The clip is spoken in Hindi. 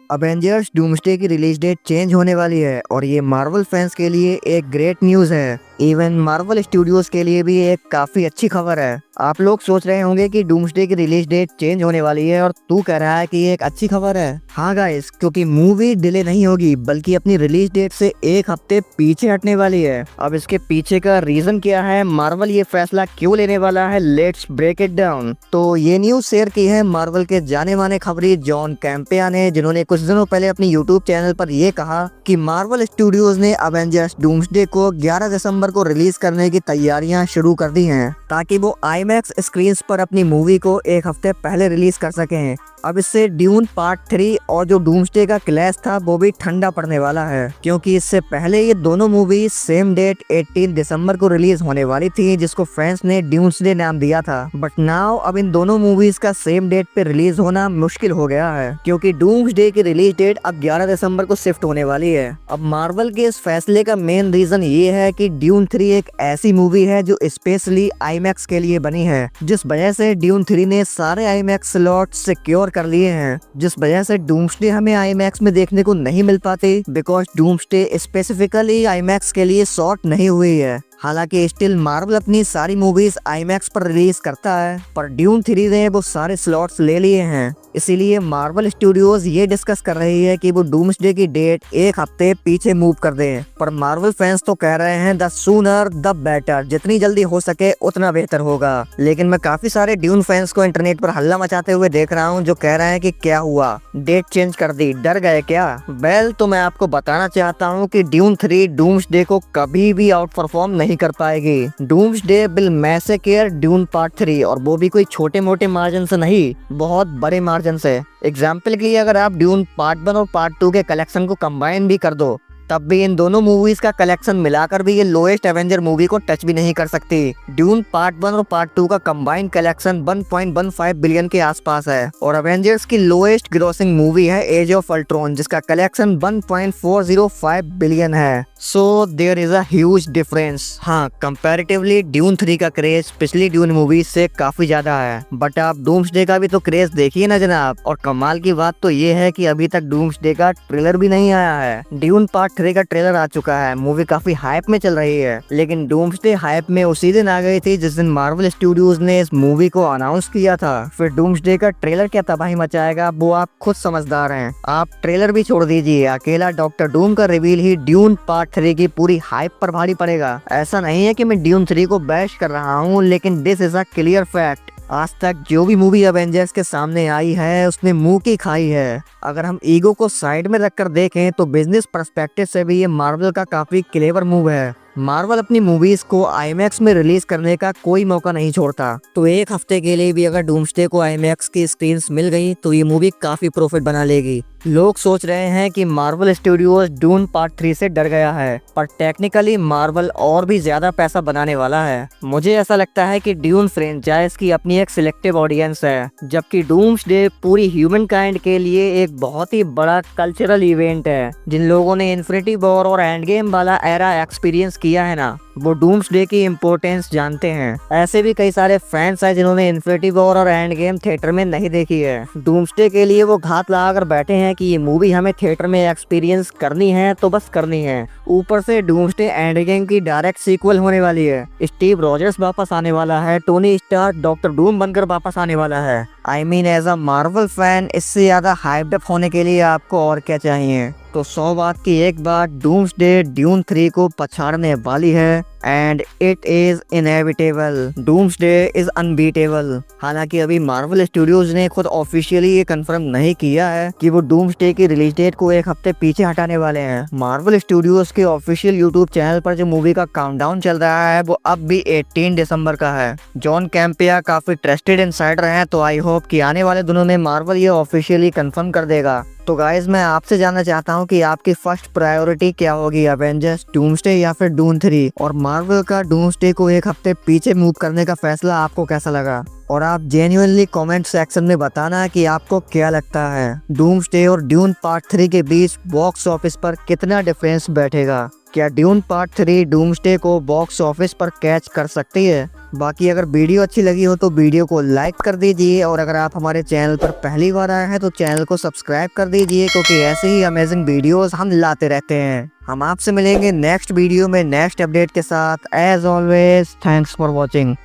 अवेंजर्स डूम्सडे की रिलीज डेट चेंज होने वाली है और ये मार्वल फैंस के लिए एक ग्रेट न्यूज़ है। इवन मार्वल स्टूडियोज के लिए भी एक काफी अच्छी खबर है। आप लोग सोच रहे होंगे कि डूम्सडे की रिलीज डेट चेंज होने वाली है और तू कह रहा है कि ये एक अच्छी खबर है। हाँ गाइस, क्योंकि मूवी डिले नहीं होगी बल्कि अपनी रिलीज डेट से एक हफ्ते पीछे हटने वाली है। अब इसके पीछे का रीजन क्या है, मार्वल ये फैसला क्यों लेने वाला है, लेट्स ब्रेक इट डाउन। तो ये न्यूज शेयर की है मार्वल के जाने माने खबरी जॉन कैंपिया ने, जिन्होंने कुछ दिनों पहले अपनी यूट्यूब चैनल पर यह कहा कि मार्वल स्टूडियोज ने अवेंजर्स डूम्सडे को 11 दिसंबर को रिलीज करने की तैयारियां शुरू कर दी हैं ताकि वो आईमैक्स स्क्रीन पर अपनी मूवी को एक हफ्ते पहले रिलीज कर सकें। अब इससे ड्यून पार्ट 3 और जो डूम्सडे का क्लैश था वो भी ठंडा पड़ने वाला है, क्योंकि इससे पहले ये दोनों मूवी सेम डेट 18 दिसंबर को रिलीज होने वाली थी, जिसको फैंस ने डूम्सडे नाम दिया था। बट नाउ अब इन दोनों मूवीज का सेम डेट पे रिलीज होना मुश्किल हो गया है, क्योंकि डूम्सडे की रिलीज डेट अब 11 दिसंबर को शिफ्ट होने वाली है। अब मार्वल के इस फैसले का मेन रीजन ये है कि ड्यून 3 एक ऐसी मूवी है जो स्पेशली आईमैक्स के लिए बनी है, जिस वजह से ड्यून 3 ने सारे आईमैक्स स्लॉट सिक्योर कर लिए हैं, जिस वजह से डूम्सडे हमें आईमैक्स में देखने को नहीं मिल पाते, बिकॉज डूम्सडे स्पेसिफिकली आईमैक्स के लिए शॉट नहीं हुई है। हालांकि स्टिल मार्वल अपनी सारी मूवीज आईमैक्स पर रिलीज करता है, पर ड्यून 3 ने वो सारे स्लॉट्स ले लिए हैं। इसीलिए मार्वल स्टूडियोज ये डिस्कस कर रही है कि वो डूम्सडे की डेट एक हफ्ते पीछे मूव कर दें, पर मार्वल फैंस तो कह रहे हैं द सूनर द बेटर, जितनी जल्दी हो सके उतना बेहतर होगा। लेकिन मैं काफी सारे ड्यून फैंस को इंटरनेट पर हल्ला मचाते हुए देख रहा हूँ, जो कह रहे हैं कि क्या हुआ, डेट चेंज कर दी, डर गए क्या। वेल, तो मैं आपको बताना चाहता हूँ कि ड्यून 3 डूम्सडे को कभी भी आउट परफॉर्म नहीं कर पाएगी। Doomsday will massacre dune part 3, और वो भी कोई छोटे मोटे मार्जिन से नहीं, बहुत बड़े मार्जिन से। एग्जाम्पल के लिए अगर आप ड्यून पार्ट 1 और पार्ट 2 के कलेक्शन को कंबाइन भी कर दो, तब भी इन दोनों मूवीज का कलेक्शन मिलाकर भी ये लोएस्ट एवेंजर मूवी को टच भी नहीं कर सकती। ड्यून पार्ट 1 और पार्ट 2 का कंबाइन कलेक्शन 1.15 बिलियन के आसपास है, और एवेंजर्स की लोएस्ट ग्रोसिंग मूवी है एज ऑफ अल्ट्रॉन, जिसका कलेक्शन 1.405 बिलियन है। So there is a huge difference. हाँ, कंपैरेटिवली ड्यून 3 का क्रेज पिछली ड्यून मूवी से काफी ज्यादा है, बट आप डूम्सडे का भी तो क्रेज देखिए ना जनाब। और कमाल की बात तो ये है कि अभी तक डूम्सडे का ट्रेलर भी नहीं आया है। ड्यून पार्ट 3 का ट्रेलर आ चुका है, मूवी काफी हाइप में चल रही है, लेकिन डूम्सडे हाइप में उसी दिन आ गई थी जिस दिन मार्वल स्टूडियोज ने इस मूवी को अनाउंस किया था। फिर डूम्सडे का ट्रेलर क्या तबाही मचाएगा वो आप खुद समझदार हैं। आप ट्रेलर भी छोड़ दीजिए, अकेला डॉक्टर डूम का रिवील ही ड्यून पार्ट 3 की पूरी हाइप पर भारी पड़ेगा। ऐसा नहीं है कि मैं ड्यून 3 को बैश कर रहा हूँ, लेकिन this is a clear fact. आज तक जो भी मूवी अवेंजर्स के सामने आई है उसने मुंह की खाई है। अगर हम ईगो को साइड में रखकर देखें तो बिजनेस पर्सपेक्टिव से भी ये मार्वल का काफी क्लेवर मूव है। मार्वल अपनी मूवीज को आईमैक्स में रिलीज करने का कोई मौका नहीं छोड़ता, तो एक हफ्ते के लिए भी अगर डूम्सडे को आईमैक्स की स्क्रीन्स मिल गई तो ये मूवी काफी प्रॉफिट बना लेगी। लोग सोच रहे हैं कि मार्वल स्टूडियोज ड्यून पार्ट 3 से डर गया है, पर टेक्निकली मार्वल और भी ज्यादा पैसा बनाने वाला है। मुझे ऐसा लगता है कि ड्यून फ्रेंचाइज की अपनी एक सिलेक्टिव ऑडियंस है, जबकि डूम्सडे पूरी ह्यूमन काइंड के लिए एक बहुत ही बड़ा कल्चरल इवेंट है। जिन लोगों ने इन्फिनिटी वॉर और एंड गेम वाला एरा एक्सपीरियंस किया है ना, वो डूम्सडे की इम्पोर्टेंस जानते हैं। ऐसे भी कई सारे फैंस हैं जिन्होंने इन्फिनिटी वॉर और एंड गेम थिएटर में नहीं देखी है। डूम्सडे के लिए वो घात लगाकर बैठे हैं कि ये मूवी हमें थिएटर में एक्सपीरियंस करनी है तो बस करनी है। ऊपर से डूम्सडे एंड गेम की डायरेक्ट सीक्वल होने वाली है। स्टीव रॉजर्स वापस आने वाला है, टोनी स्टार्क डॉक्टर डूम बनकर वापस आने वाला है। I mean as a Marvel fan इससे ज्यादा हाइप्ड अप होने के लिए आपको और क्या चाहिए। तो 100 बात की एक बात, डूम्सडे ड्यून 3 को पछाड़ने वाली है, and it is inevitable. Doomsday is unbeatable. हालांकि अभी मार्वल स्टूडियोज ने खुद ऑफिशियली ये कंफर्म नहीं किया है कि वो डूम्सडे की रिलीज डेट को एक हफ्ते पीछे हटाने वाले हैं। मार्वल स्टूडियोज के ऑफिशियल यूट्यूब चैनल पर जो मूवी का काउंटडाउन चल रहा है वो अब भी 18 दिसंबर का है। जॉन कैंपिया काफी ट्रस्टेड इनसाइडर हैं, तो आई होप कि आने वाले दिनों में मार्वल ये ऑफिशियली कंफर्म कर देगा। तो गाइज, मैं आपसे जानना चाहता हूँ कि आपकी फर्स्ट प्रायोरिटी क्या होगी, अवेंजर्स डूम्सडे या फिर डून 3? और मार्वल का डूम्सडे को एक हफ्ते पीछे मूव करने का फैसला आपको कैसा लगा? और आप जेन्युइनली कमेंट सेक्शन में बताना कि आपको क्या लगता है, डूम्सडे और ड्यून पार्ट 3 के बीच बॉक्स ऑफिस पर कितना डिफरेंस बैठेगा। क्या ड्यून पार्ट 3 डूम्सडे को बॉक्स ऑफिस पर कैच कर सकती है? बाकी अगर वीडियो अच्छी लगी हो तो वीडियो को लाइक कर दीजिए, और अगर आप हमारे चैनल पर पहली बार आए हैं तो चैनल को सब्सक्राइब कर दीजिए, क्योंकि ऐसे ही अमेजिंग वीडियोस हम लाते रहते हैं। हम आपसे मिलेंगे नेक्स्ट वीडियो में नेक्स्ट अपडेट के साथ। As always thanks for watching.